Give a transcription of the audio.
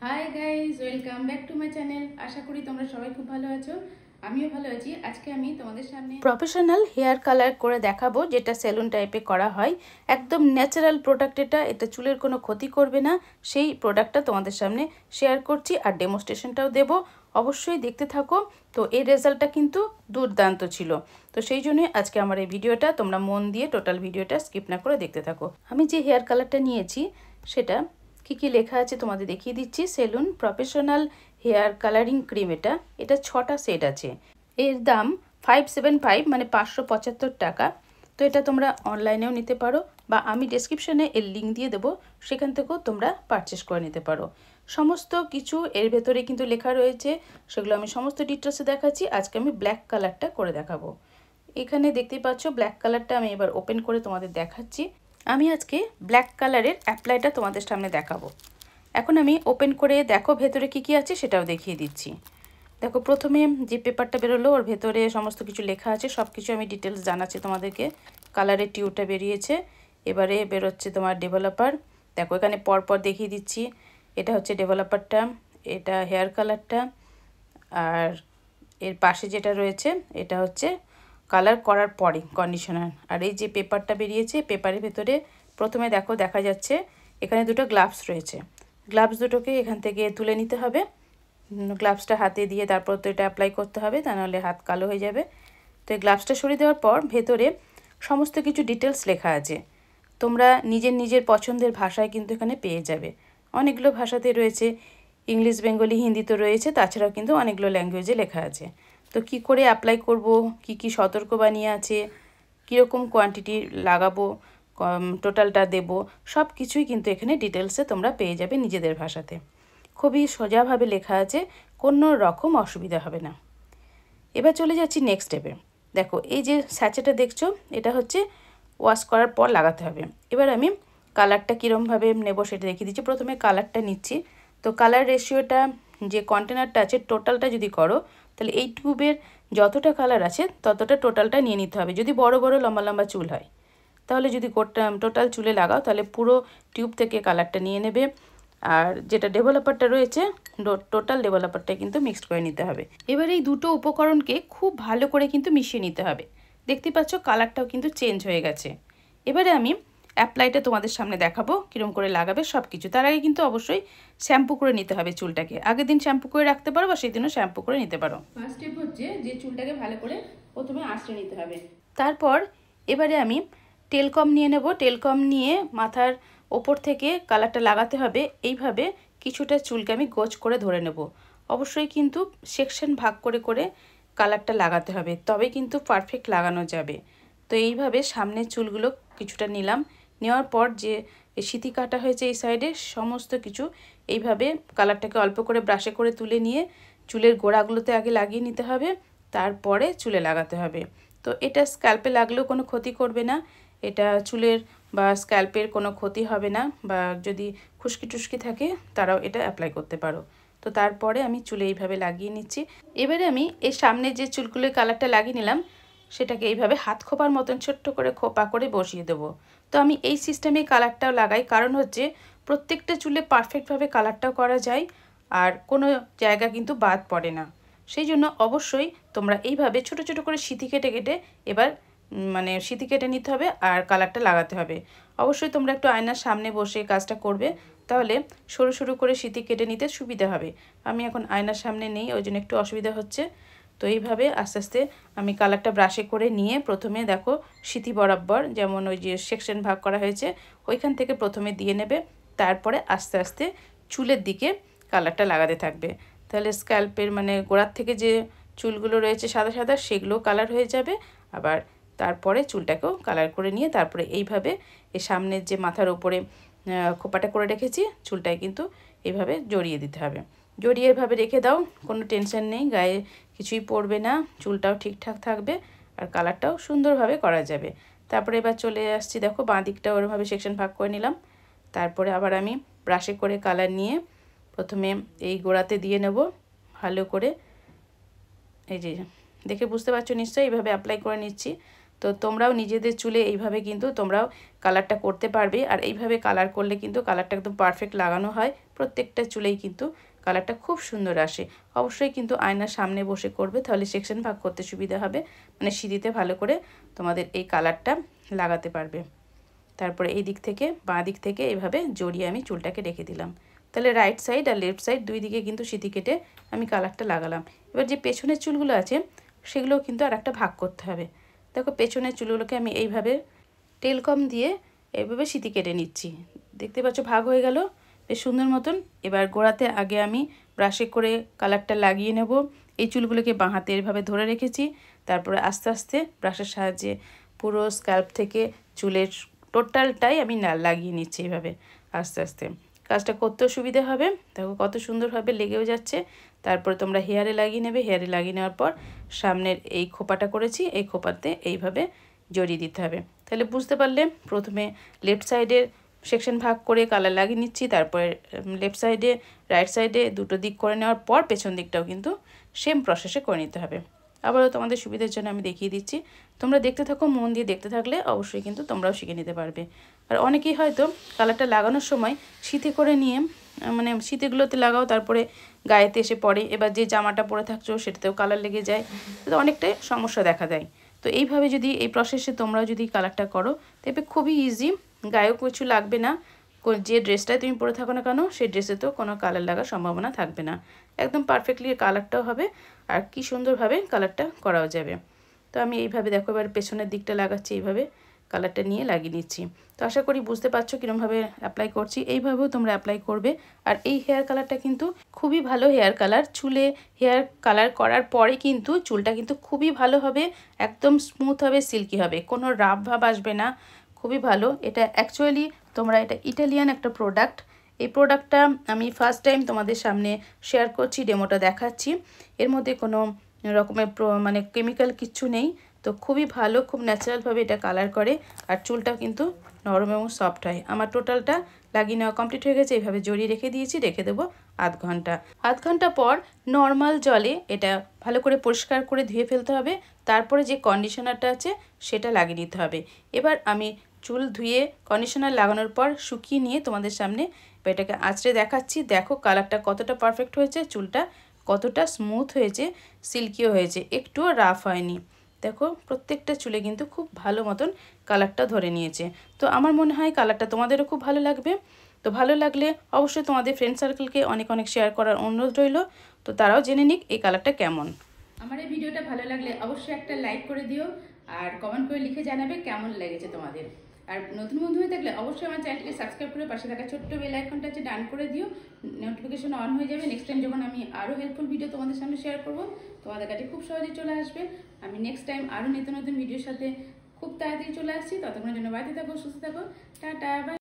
High guys, welcome back to my channel. আশা করি তোমরা সবাই খুব ভালো আছো। আমিও ভালো আছি। আজকে আমি তোমাদের সামনে প্রফেশনাল হেয়ার কালার করে দেখাবো, যেটা সেলুন টাইপে করা হয়। একদম ন্যাচারাল প্রোডাক্ট এটা চুলের কোনো ক্ষতি করবে না। সেই প্রোডাক্টটা তোমাদের সামনে শেয়ার করছি আর ডেমনস্ট্রেশনটাও দেবো। অবশ্যই দেখতে থাকো। তো এই রেজাল্টটা কিন্তু দুর্দান্ত ছিল। তো সেই জন্যই আজকে আমার এই ভিডিওটা তোমরা মন দিয়ে টোটাল ভিডিওটা স্কিপ না করে দেখতে থাকো। আমি যে হেয়ার কালারটা নিয়েছি সেটা কি লেখা আছে তোমাদের দেখিয়ে দিচ্ছি। Salon professional hair colouring cream. এটা 6টা সেট আছে। এর দাম 575 মানে 575 টাকা। তো এটা তোমরা অনলাইনেও নিতে পারো বা আমি ডেসক্রিপশনে এর লিঙ্ক দিয়ে দেবো, সেখান থেকেও তোমরা পারচেস করে নিতে পারো। সমস্ত কিছু এর ভেতরে কিন্তু লেখা রয়েছে, সেগুলো আমি সমস্ত ডিটেলসে দেখাচ্ছি। আজকে আমি ব্ল্যাক কালারটা করে দেখাবো। এখানে দেখতেই পাচ্ছ ব্ল্যাক কালারটা আমি এবার ওপেন করে তোমাদের দেখাচ্ছি। আমি আজকে ব্ল্যাক কালারের অ্যাপ্লাইটা তোমাদের সামনে দেখাবো। এখন আমি ওপেন করে দেখো ভেতরে কি আছে সেটাও দেখিয়ে দিচ্ছি। দেখো প্রথমে যে পেপারটা বেরোলো ওর ভেতরে সমস্ত কিছু লেখা আছে, সব কিছু আমি ডিটেলস জানাচ্ছি তোমাদেরকে। কালারের টিউবটা বেরিয়েছে, এবারে বেরোচ্ছে তোমার ডেভেলপার। দেখো এখানে পরপর দেখিয়ে দিচ্ছি। এটা হচ্ছে ডেভেলপারটা, এটা হেয়ার কালারটা, আর এর পাশে যেটা রয়েছে এটা হচ্ছে কালার করার পরে কন্ডিশনার। আর এই যে পেপারটা বেরিয়েছে, পেপারের ভেতরে প্রথমে দেখো দেখা যাচ্ছে এখানে দুটো গ্লাভস রয়েছে। গ্লাভস দুটোকে এখান থেকে তুলে নিতে হবে। গ্লাভসটা হাতে দিয়ে তারপর তো এটা অ্যাপ্লাই করতে হবে, তা নাহলে হাত কালো হয়ে যাবে। তো এই গ্লাভসটা সরিয়ে দেওয়ার পর ভেতরে সমস্ত কিছু ডিটেলস লেখা আছে। তোমরা নিজের পছন্দের ভাষায় কিন্তু এখানে পেয়ে যাবে। অনেকগুলো ভাষাতে রয়েছে, ইংলিশ, বেঙ্গলি, হিন্দি তো রয়েছে, তাছাড়াও কিন্তু অনেকগুলো ল্যাঙ্গুয়েজে লেখা আছে। তো কি করে অ্যাপ্লাই করব, কি সতর্কবাণী আছে, কীরকম কোয়ান্টিটি লাগাবো, টোটালটা দেব, সব কিছুই কিন্তু এখানে ডিটেলসে তোমরা পেয়ে যাবে নিজেদের ভাষাতে। খুবই সোজাভাবে লেখা আছে, কোনো রকম অসুবিধা হবে না। এবার চলে যাচ্ছি নেক্সট স্টেপে। দেখো এই যে স্যাচেটা দেখছো, এটা হচ্ছে ওয়াশ করার পর লাগাতে হবে। এবার আমি কালারটা কীরমভাবে নেব সেটা দেখিয়ে দিচ্ছি। প্রথমে কালারটা নিচ্ছি। তো কালার রেশিওটা যে কন্টেনারটা আছে টোটালটা যদি করো, তাহলে এই টিউবের যতটা কালার আছে ততটা টোটালটা নিয়ে নিতে হবে, যদি বড় বড় লম্বা লম্বা চুল হয়। তাহলে যদি টোটাল চুলে লাগাও তাহলে পুরো টিউব থেকে কালারটা নিয়ে নেবে। আর যেটা ডেভেলপারটা রয়েছে, টোটাল ডেভেলপারটা কিন্তু মিক্সড করে নিতে হবে। এবার এই দুটো উপকরণকে খুব ভালো করে কিন্তু মিশিয়ে নিতে হবে। দেখতে পাচ্ছ কালারটাও কিন্তু চেঞ্জ হয়ে গেছে। এবারে আমি অ্যাপ্লাইটা তোমাদের সামনে দেখাবো কীরকম করে লাগাবে সব কিছু। তার আগে কিন্তু অবশ্যই শ্যাম্পু করে নিতে হবে চুলটাকে। আগের দিন শ্যাম্পু করে রাখতে পারো বা সেই দিনও শ্যাম্পু করে নিতে পারো। ফার্স্ট স্টেপ হচ্ছে যে চুলটাকে ভালো করে প্রথমে আঁচড়ে নিতে হবে। তারপর এবারে আমি টেলকম নিয়ে নেব। টেলকম নিয়ে মাথার ওপর থেকে কালারটা লাগাতে হবে। এইভাবে কিছুটা চুলকে আমি গোছ করে ধরে নেব। অবশ্যই কিন্তু সেকশন ভাগ করে করে কালারটা লাগাতে হবে, তবে কিন্তু পারফেক্ট লাগানো যাবে। তো এইভাবে সামনের চুলগুলো কিছুটা নিলাম, নেওয়ার পর যে সিঁথি কাটা হয়েছে এই সাইডে সমস্ত কিছু এইভাবে কালারটাকে অল্প করে ব্রাশে করে তুলে নিয়ে চুলের গোড়াগুলোতে আগে লাগিয়ে নিতে হবে, তারপরে চুলে লাগাতে হবে। তো এটা স্ক্যাল্পে লাগলেও কোনো ক্ষতি করবে না, এটা চুলের বা স্ক্যাল্পের কোনো ক্ষতি হবে না, বা যদি খুশকি টুসকি থাকে তারাও এটা অ্যাপ্লাই করতে পারো। তো তারপরে আমি চুলে এইভাবে লাগিয়ে নিচ্ছি। এবারে আমি এই সামনে যে চুলগুলোর কালারটা লাগিয়ে নিলাম সেটাকে এইভাবে হাত খোপার মতন ছোট্ট করে খোপা করে বসিয়ে দেবো। তো আমি এই সিস্টেমে কালারটাও লাগাই, কারণ হচ্ছে প্রত্যেকটা চুলে পারফেক্টভাবে কালারটাও করা যায় আর কোনো জায়গা কিন্তু বাদ পড়ে না। সেই জন্য অবশ্যই তোমরা এইভাবে ছোট ছোট করে সিঁথি কেটে কেটে এবার সিঁথি কেটে নিতে হবে আর কালারটা লাগাতে হবে। অবশ্যই তোমরা একটু আয়নার সামনে বসে কাজটা করবে, তাহলে সরু সরু করে সিঁথি কেটে নিতে সুবিধা হবে। আমি এখন আয়নার সামনে নেই, ওই জন্য একটু অসুবিধা হচ্ছে। তো এইভাবে আস্তে আস্তে আমি কালারটা ব্রাশে করে নিয়ে প্রথমে দেখো সিঁথি বরাবর, যেমন ওই যে সেকশন ভাগ করা হয়েছে ওইখান থেকে প্রথমে দিয়ে নেবে, তারপরে আস্তে আস্তে চুলের দিকে কালারটা লাগাতে থাকবে। তাহলে স্ক্যাল্পের গোড়ার থেকে যে চুলগুলো রয়েছে সাদা সাদা সেগুলো কালার হয়ে যাবে। আবার তারপরে চুলটাকেও কালার করে নিয়ে তারপরে এইভাবে এই সামনের যে মাথার উপরে খোপাটা করে রেখেছি চুলটায় কিন্তু এইভাবে জড়িয়ে দিতে হবে। জড়িয়ে এভাবে রেখে দাও, কোনো টেনশন নেই, গায়ে কিছুই পড়বে না, চুলটাও ঠিকঠাক থাকবে আর কালারটাও সুন্দরভাবে করা যাবে। তারপরে এবার চলে আসছি, দেখো বাঁ দিকটা ওরভাবে সেকশন ভাগ করে নিলাম। তারপরে আবার আমি ব্রাশে করে কালার নিয়ে প্রথমে এই গোড়াতে দিয়ে নেব ভালো করে। এই যে দেখে বুঝতে পারছো নিশ্চয়ই, এইভাবে অ্যাপ্লাই করে নিচ্ছি। তো তোমরাও নিজেদের চুলে এইভাবে কিন্তু তোমরাও কালারটা করতে পারবে। আর এইভাবে কালার করলে কিন্তু কালারটা একদম পারফেক্ট লাগানো হয়, প্রত্যেকটা চুলেই কিন্তু কালারটা খুব সুন্দর আসে। অবশ্যই কিন্তু আয়নার সামনে বসে করবে, তাহলে সেকশন ভাগ করতে সুবিধা হবে, মানে সিঁড়িতে ভালো করে তোমাদের এই কালারটা লাগাতে পারবে। তারপরে এই দিক থেকে বাঁ দিক থেকে এইভাবে জড়িয়ে আমি চুলটাকে রেখে দিলাম। তাহলে রাইট সাইড আর লেফট সাইড দুই দিকে কিন্তু সিঁথি কেটে আমি কালারটা লাগালাম। এবার যে পেছনের চুলগুলো আছে সেগুলোও কিন্তু আর একটা ভাগ করতে হবে। দেখো পেছনের চুলগুলোকে আমি এইভাবে টেলকম দিয়ে এইভাবে সিঁথি কেটে নিচ্ছি। দেখতে পাচ্ছ ভাগ হয়ে গেল বেশ সুন্দর মতন। এবার গোড়াতে আগে আমি ব্রাশে করে কালারটা লাগিয়ে নেব। এই চুলগুলোকে বাঁ হাতে এইভাবে ধরে রেখেছি, তারপরে আস্তে আস্তে ব্রাশের সাহায্যে পুরো স্ক্যাল্প থেকে চুলের টোটালটাই আমি লাগিয়ে নিচ্ছি এইভাবে আস্তে আস্তে। কাজটা করতেও সুবিধা হবে, দেখো কত সুন্দরভাবে লেগেও যাচ্ছে। তারপরে তোমরা হেয়ারে লাগিয়ে নেবে। হেয়ারে লাগিয়ে নেওয়ার পর সামনের এই খোপাটা করেছি, এই খোপাতে এইভাবে জড়িয়ে দিতে হবে। তাহলে বুঝতে পারলে প্রথমে লেফট সাইডের সেকশন ভাগ করে কালার লাগিয়ে নিচ্ছি, তারপরে লেফট সাইডে রাইট সাইডে দুটো দিক করে নেওয়ার পর পেছন দিকটাও কিন্তু সেম প্রসেসে করে নিতে হবে। আবারও তোমাদের সুবিধার জন্য আমি দেখিয়ে দিচ্ছি, তোমরা দেখতে থাকো। মন দিয়ে দেখতে থাকলে অবশ্যই কিন্তু তোমরাও শিখে নিতে পারবে। আর অনেকেই হয়তো কালারটা লাগানোর সময় সিঁথি করে নিয়ে মানে সিঁথিগুলোতে লাগাও, তারপরে গায়েতে এসে পড়ে। এবার যে জামাটা পরে থাকছো সেটাতেও কালার লেগে যায়, তো অনেকটাই সমস্যা দেখা দেয়। তো এইভাবে যদি এই প্রসেসে তোমরাও যদি কালারটা করো তবে খুবই ইজি, গায়েও কিছু লাগবে না। যে ড্রেসটাই তুমি পরে থাকো না কেন সেই ড্রেসেতেও কোনো কালার লাগার সম্ভাবনা থাকবে না, একদম পারফেক্টলি কালারটাও হবে আর কি সুন্দরভাবে কালারটা করাও যাবে। তো আমি এইভাবে দেখো এবার পেছনের দিকটা লাগাচ্ছি, এইভাবে কালারটা নিয়ে লাগিয়ে নিচ্ছি। তো আশা করি বুঝতে পারছো কীরকমভাবে অ্যাপ্লাই করছি, এইভাবেও তোমরা অ্যাপ্লাই করবে। আর এই হেয়ার কালারটা কিন্তু খুবই ভালো হেয়ার কালার। চুলে হেয়ার কালার করার পরে কিন্তু চুলটা কিন্তু খুবই ভালো হবে, একদম স্মুথ হবে, সিল্কি হবে, কোনো রাফ ভাব আসবে না, খুবই ভালো। এটা অ্যাকচুয়ালি তোমরা এটা ইটালিয়ান একটা প্রোডাক্ট। এই প্রোডাক্টটা আমি ফার্স্ট টাইম তোমাদের সামনে শেয়ার করছি, ডেমোটা দেখাচ্ছি। এর মধ্যে কোনো রকমের মানে কেমিক্যাল কিচ্ছু নেই, তো খুবই ভালো, খুব ন্যাচারালভাবে এটা কালার করে। আর চুলটাও কিন্তু নরম এবং সফট হয়। আমার টোটালটা লাগিয়ে নেওয়া কমপ্লিট হয়ে গেছে। এইভাবে জড়িয়ে রেখে দিয়েছি, রেখে দেবো আধ ঘন্টা। আধ ঘন্টা পর নর্মাল জলে এটা ভালো করে পরিষ্কার করে ধুয়ে ফেলতে হবে। তারপরে যে কন্ডিশনারটা আছে সেটা লাগিয়ে নিতে হবে। এবার আমি চুল ধুয়ে কন্ডিশনার লাগানোর পর শুকিয়ে নিয়ে তোমাদের সামনে এটাকে আঁচড়ে দেখাচ্ছি। দেখো কালারটা কতটা পারফেক্ট হয়েছে, চুলটা কতটা স্মুথ হয়েছে, সিল্কিও হয়েছে, একটুও রাফ হয়নি। দেখো প্রত্যেকটা চুলে কিন্তু খুব ভালো মতন কালারটা ধরে নিয়েছে। তো আমার মনে হয় কালারটা তোমাদেরও খুব ভালো লাগবে। তো ভালো লাগলে অবশ্যই তোমাদের ফ্রেন্ড সার্কেলকে অনেক অনেক শেয়ার করার অনুরোধ রইল, তো তারাও জেনে নিক এই কালারটা কেমন। আমার এই ভিডিওটা ভালো লাগলে অবশ্যই একটা লাইক করে দিও আর কমেন্ট করে লিখে জানাবে কেমন লেগেছে তোমাদের। আর নতুন বন্ধু হয়ে থাকলে অবশ্যই আমার চ্যানেলটি সাবস্ক্রাইব করে পাশে থাকা ছোট্ট বেল আইকনটা আছে ডান করে দিও, নোটিফিকেশন অন হয়ে যাবে। নেক্সট টাইম যখন আমি আরও হেল্পফুল ভিডিও তোমাদের সামনে শেয়ার করব তোমাদের কাছে খুব সহজেই চলে আসবে। আমি নেক্সট টাইম আরও নতুন নতুন ভিডিওর সাথে খুব তাড়াতাড়ি চলে আসছি। ততক্ষণের জন্য বাড়িতে থাকো, সুস্থ থাকো, টাটা, বাই।